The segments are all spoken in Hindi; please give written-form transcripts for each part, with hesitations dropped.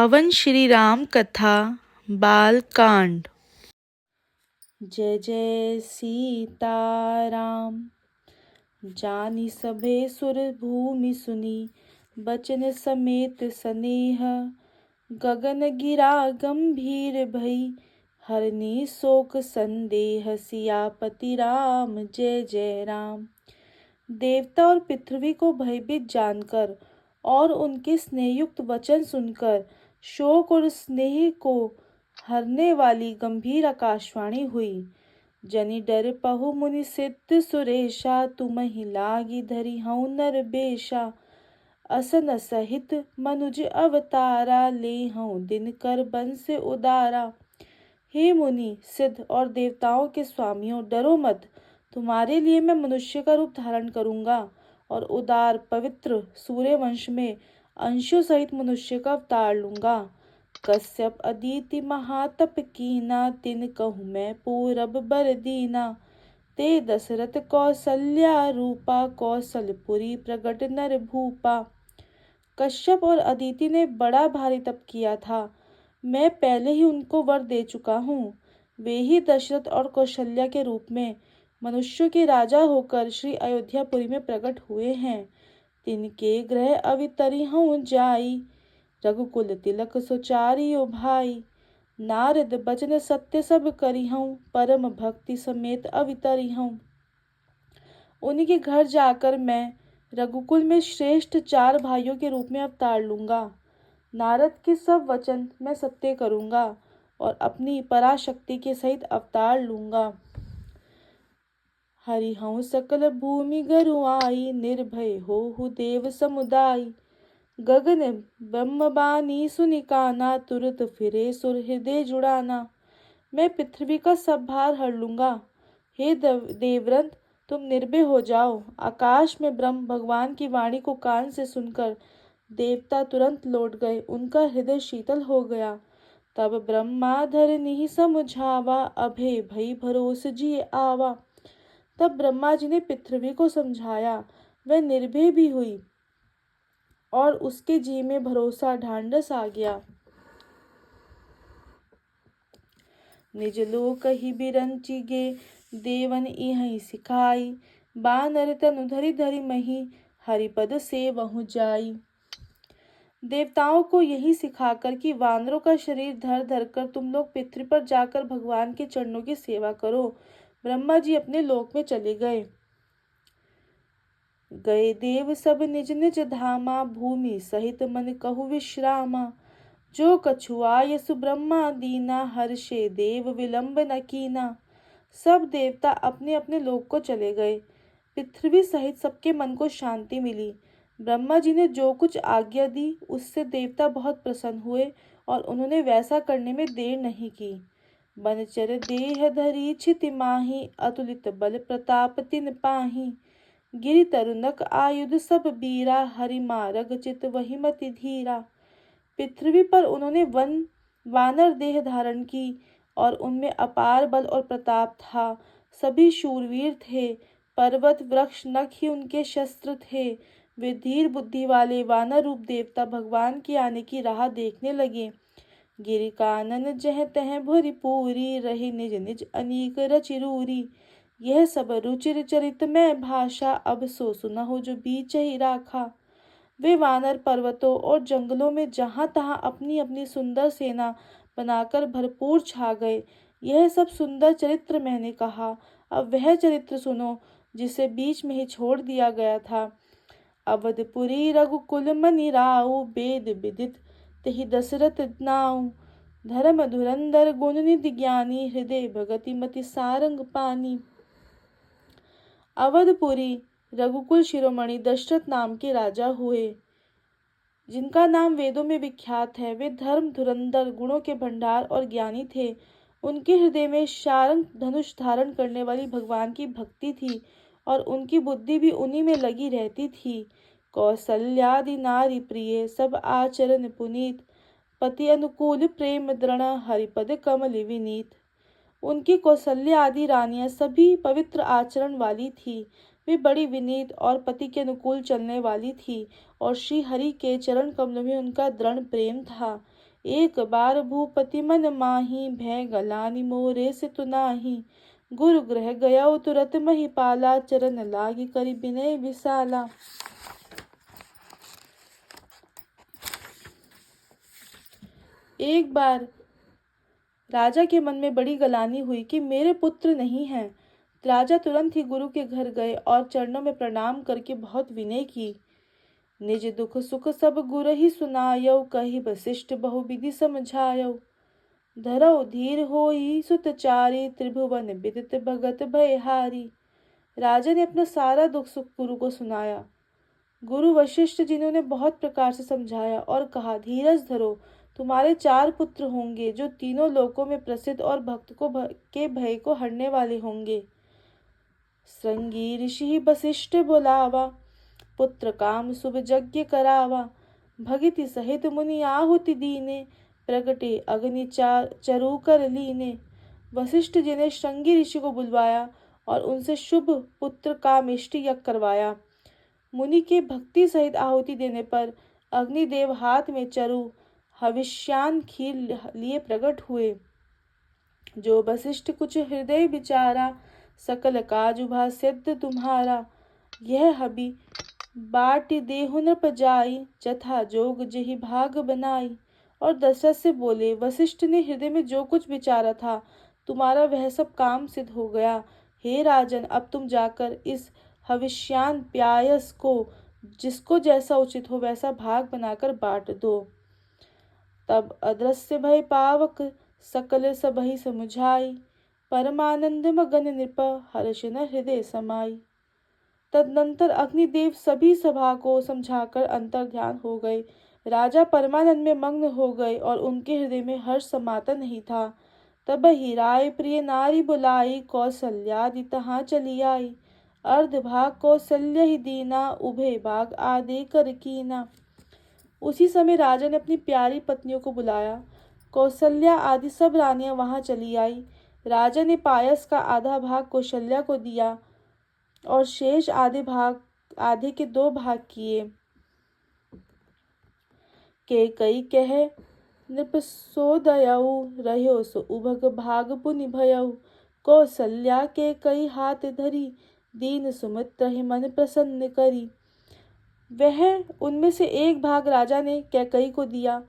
पावन श्री राम कथा बाल कांड। जय जय सीताराम। जानी सभे सुर भूमि सुनी, बचन समेत स्नेह। गगन गिरा गंभीर भई, हरनी शोक संदेह। सियापति राम जय जय राम। देवता और पृथ्वी को भयभीत जानकर और उनके स्नेहयुक्त वचन सुनकर शोक और स्नेह को हरने वाली गंभीर आकाशवाणी हुई। जनि डर पहु मुनि सिद्ध सुरेशा, तुमहि लागी धरि हऊँ नर बेशा। असन सहित मनुज अवतारा, लेहऊँ दिनकर बंस उदारा। हे मुनि, सिद्ध और देवताओं के स्वामियों, डरो मत। तुम्हारे लिए मैं मनुष्य का रूप धारण करूंगा और उदार पवित्र सूर्यवंश में अंशों सहित मनुष्य का अवतार लूंगा। कश्यप अदिति महातप कीना, तिन कहूँ मैं पूरब बर दीना। ते दशरथ कौसल्या रूपा, कौशलपुरी प्रगट नर भूपा। कश्यप और अदिति ने बड़ा भारी तप किया था। मैं पहले ही उनको वर दे चुका हूँ। वे ही दशरथ और कौशल्या के रूप में मनुष्यों के राजा होकर श्री अयोध्यापुरी में प्रकट हुए हैं। तिनके ग्रह अवितरी हूँ जाई, रघुकुल तिलक सुचारी ओ भाई। नारद बचन सत्य सब करी हूँ, परम भक्ति समेत अवितरी हूँ। उन्हीं के घर जाकर मैं रघुकुल में श्रेष्ठ 4 भाइयों के रूप में अवतार लूंगा। नारद के सब वचन मैं सत्य करूंगा और अपनी पराशक्ति के सहित अवतार लूंगा। हरि हूँ सकल भूमि गरुआई, निर्भय होहु देव समुदाय। गगन ब्रह्म बानी सुनि काना, तुरत फिरे सुर हृदय जुड़ाना। मैं पृथ्वी का सब भार हर लूंगा। हे देवव्रत, तुम निर्भय हो जाओ। आकाश में ब्रह्म भगवान की वाणी को कान से सुनकर देवता तुरंत लौट गए। उनका हृदय शीतल हो गया। तब ब्रह्मा धरनी समझावा, अभय भई भरोस जी आवा। तब ब्रह्मा जी ने पृथ्वी को समझाया। वह निर्भय भी हुई और उसके जी में भरोसा ढांढस आ गया। निज लोक ही बिरंची गे, देवन इहि सिखाई। बानर तनु धरि धरि मही, हरिपद सेवहु जाई। देवताओं को यही सिखाकर कि वानरों का शरीर धर धर कर तुम लोग पृथ्वी पर जाकर भगवान के चरणों की सेवा करो, ब्रह्मा जी अपने लोक में चले गए। गए देव सब निज निज धामा, भूमि सहित मन कहु विश्रामा। जो कछुआ यसु ब्रह्मा दीना, हर्षे देव विलंब न कीना। सब देवता अपने अपने लोक को चले गए। पृथ्वी सहित सबके मन को शांति मिली। ब्रह्मा जी ने जो कुछ आज्ञा दी उससे देवता बहुत प्रसन्न हुए और उन्होंने वैसा करने में देर नहीं की। बनचर देह धरी छिति माही, अतुलित बल प्रताप तिन पाही। गिरि तरुनक आयुध सब बीरा, हरि मारग चित वही मति धीरा। पृथ्वी पर उन्होंने वानर देह धारण की और उनमें अपार बल और प्रताप था। सभी शूरवीर थे। पर्वत वृक्ष नख ही उनके शस्त्र थे। वे धीर बुद्धि वाले वानर रूप देवता भगवान के आने की राह देखने लगे। गिरि कानन जह तह भुरि पूरी, रही निज निज अनीक रचिरूरी। यह सब रुचिर चरित में भाषा, अब सो सुनहु जो बीच ही राखा। वे वानर पर्वतों और जंगलों में जहाँ तहाँ अपनी अपनी सुंदर सेना बनाकर भरपूर छा गए। यह सब सुंदर चरित्र मैंने कहा। अब वह चरित्र सुनो जिसे बीच में ही छोड़ दिया गया था। अवधपुरी रघुकुल मनि राउ, वेद विदित तेहि दशरथ नाउ। धर्म धुरंधर गुण निधि ज्ञानी, हृदय भगति मति सारंग पानी। अवधपुरी रघुकुल शिरोमणि दशरथ नाम के राजा हुए, जिनका नाम वेदों में विख्यात है। वे धर्म धुरंधर, गुणों के भंडार और ज्ञानी थे। उनके हृदय में शारंग धनुष धारण करने वाली भगवान की भक्ति थी और उनकी बुद्धि भी उन्हीं में लगी रहती थी। कौसल्यादि नारी प्रिय, सब आचरण पुनीत। पति अनुकूल प्रेम दृढ़, हरिपद कमल विनीत। उनकी कौशल्या आदि रानियां सभी पवित्र आचरण वाली थी। वे बड़ी विनीत और पति के अनुकूल चलने वाली थी और श्री हरि के चरण कमल में उनका दृढ़ प्रेम था। एक बार भूपति मन माही, भय गलानी मोरे से तुनाही। गुरु ग्रह गया तुरत महिपाला, चरण लागी करि विनय विशाला। एक बार राजा के मन में बड़ी गलानी हुई कि मेरे पुत्र नहीं हैं। राजा तुरंत ही गुरु के घर गए और चरणों में प्रणाम करके बहुत विनय की। निज दुख सुख सब गुरु ही सुनायो, कही वशिष्ठ बहुविधि समझायो। धरौ धीर होई सुतचारी, त्रिभुवन विदित भगत भयहारी। राजा ने अपना सारा दुख सुख गुरु को सुनाया। गुरु वशिष्ठ जिन्होंने बहुत प्रकार से समझाया और कहा, धीरज धरो, तुम्हारे 4 पुत्र होंगे जो तीनों लोकों में प्रसिद्ध और भक्त के भय को हरने वाले होंगे। श्रृंगी ऋषि वशिष्ठ बुलावा, पुत्र काम शुभ यज्ञ करावा। भगति सहित मुनि आहुति दीने, प्रगटे अग्नि चरु कर लीने। वशिष्ठ जी ने श्रृंगी ऋषि को बुलवाया और उनसे शुभ पुत्र कामेष्टि यज्ञ करवाया। मुनि के भक्ति सहित आहुति देने पर अग्निदेव हाथ में चरु हविष्यान खीर लिए प्रकट हुए। जो वशिष्ठ कुछ हृदय विचारा, सकल काज उभा सिद्ध तुम्हारा। यह हबि बाटी देहु न पजाई, जथा जोग जही भाग बनाई। और दशरथ से बोले, वशिष्ठ ने हृदय में जो कुछ विचारा था, तुम्हारा वह सब काम सिद्ध हो गया। हे राजन, अब तुम जाकर इस हविष्यान प्यायस को जिसको जैसा उचित हो वैसा भाग बनाकर बांट दो। तब अदृश्य भय पावक, सकल सबहि समुझाई। परमानंद मगन नृप, हर्ष न हृदय समाई। तदनंतर अग्निदेव सभी सभा को समझाकर अंतर ध्यान हो गए। राजा परमानंद में मग्न हो गए और उनके हृदय में हर्ष समाता नहीं था। तब ही राय प्रिय नारी बुलाई, कौशल्यादि तहाँ चली आई। अर्ध भाग कौशल्य ही दीना, उभय भाग आदि कर कीना। उसी समय राजा ने अपनी प्यारी पत्नियों को बुलाया। कौशल्या आदि सब रानियां वहां चली आई। राजा ने पायस का आधा भाग कौशल्या को दिया और शेष आधे के 2 भाग किए। के कई कह नृप सो दयाऊ, रह्यो सो उभग भाग पुनि भयऊ। कौशल्या के कई हाथ धरी, दीन सुमित्र ही मन प्रसन्न करी। वह उनमें से 1 भाग राजा ने कैकई को दिया।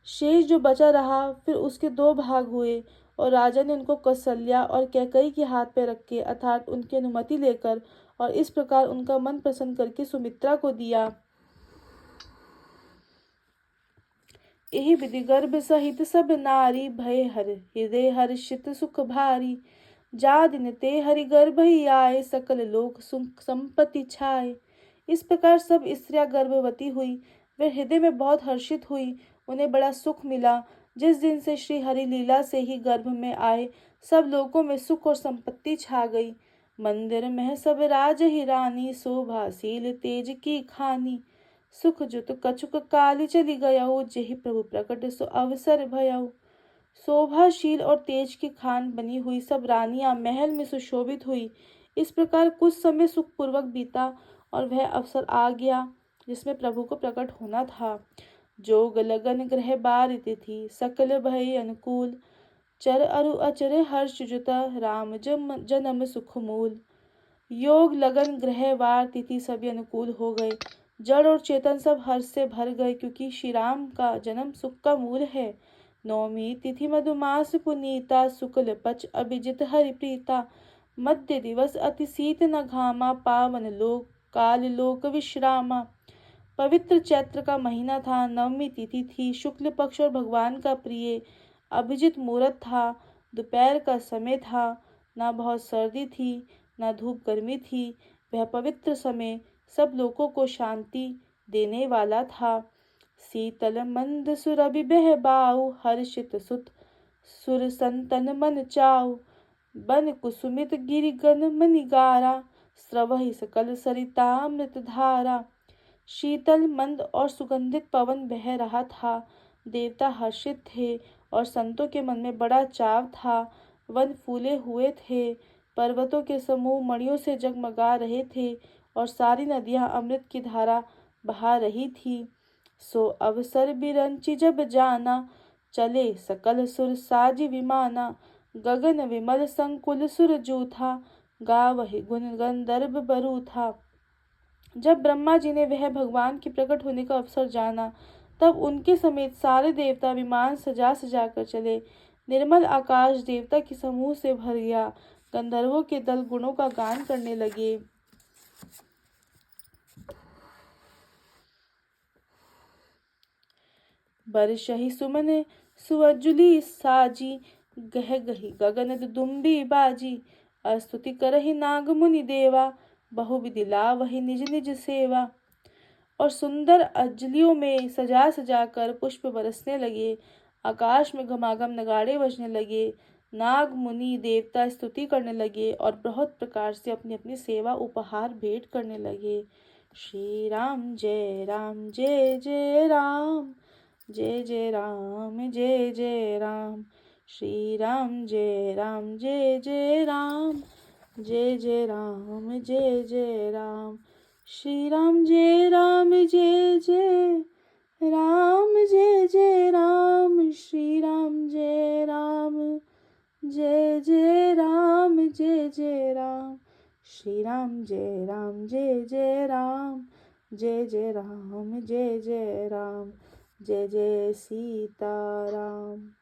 शेष जो बचा रहा फिर उसके 2 भाग हुए और राजा ने उनको कौशल्या और कैकई के हाथ पे रख के अर्थात उनकी अनुमति लेकर और इस प्रकार उनका मन प्रसन्न करके सुमित्रा को दिया। यही विधि गर्भ सहित सब नारी, भय हर हृदय हर्षित सुख भारी। जा दिन ते हरि गर्भ ही आए, सकल लोक सुख संपत्ति छाए। इस प्रकार सब स्त्रियां गर्भवती हुई। वे हृदय में बहुत हर्षित हुई, उन्हें बड़ा सुख मिला। जिस दिन से श्री हरि लीला से ही गर्भ में आए, सब लोगों में सुख और संपत्ति छा गई। मंदिर में सब राज ही रानी, शोभाशील तेज की खानी। सुख जुत कछुक काली चली गयऊ, जेहि प्रभु प्रकट सो अवसर भयऊ। शोभाशील और तेज की खान बनी हुई सब रानियां महल में सुशोभित हुई। इस प्रकार कुछ समय सुखपूर्वक बीता और वह अवसर आ गया जिसमें प्रभु को प्रकट होना था। जोग लगन ग्रह बारित थी, सकल भय अनुकूल। चर अरु अचर हर्ष जुता, राम जन्म सुख मूल। योग लगन ग्रह वार तिथि सभी अनुकूल हो गए। जड़ और चेतन सब हर्ष से भर गए क्योंकि श्री राम का जन्म सुख का मूल है। नौमी तिथि मधुमास पुनीता, शुक्ल पक्ष अभिजित हरि प्रीता। मध्य दिवस अति शीत न घामा, पावन लोक काल लोक विश्रामा। पवित्र चैत्र का महीना था। नवमी तिथि थी, शुक्ल पक्ष और भगवान का प्रिय अभिजित मुहूर्त था। दोपहर का समय था, ना बहुत सर्दी थी ना धूप गर्मी थी। वह पवित्र समय सब लोगों को शांति देने वाला था। शीतल मंद सुरभि बह बाऊ, हर्षित सुत सुर संतन मन चाऊ। बन कुसुमित गिरिगन मनिगारा, स्रवहि सकल सरितामृत धारा। शीतल मंद और सुगंधित पवन बह रहा था। देवता हर्षित थे और संतों के मन में बड़ा चाव था। वन फूले हुए थे, पर्वतों के समूह मणियों से जगमगा रहे थे और सारी नदियां अमृत की धारा बहा रही थी। सो अवसर बिरंची जब जाना, चले सकल सुर साज विमाना, गगन विमल संकुल सुर जो था, गावहि गुण गंधर्व बरु था। जब ब्रह्मा जी ने वह भगवान के प्रकट होने का अवसर जाना, तब उनके समेत सारे देवता विमान सजा सजा कर चले। निर्मल आकाश देवता के समूह से भर गया। गंधर्वों के दल गुणों का गान करने लगे। बरसहि सुमन सुअजुली साजी, गह गही गगन दुदुम्बी बाजी। स्तुति करहि नाग मुनि देवा, बहुविधि लावहि निज निज सेवा। और सुंदर अंजलियों में सजा सजा कर पुष्प बरसने लगे। आकाश में घमाघम नगाड़े बजने लगे। नाग मुनि देवता स्तुति करने लगे और बहुत प्रकार से अपनी अपनी सेवा उपहार भेंट करने लगे। श्री राम जय राम जय जय राम, जय जय राम जय जय राम। श्री राम जय राम जय जय राम, जय जय राम जय जय राम। श्री राम जय राम जय जय राम, जय जय राम। श्री राम जय राम जय जय राम, जय जय राम। श्री राम जय राम जय जय राम, जय जय राम जय जय राम। जय जय सीताराम।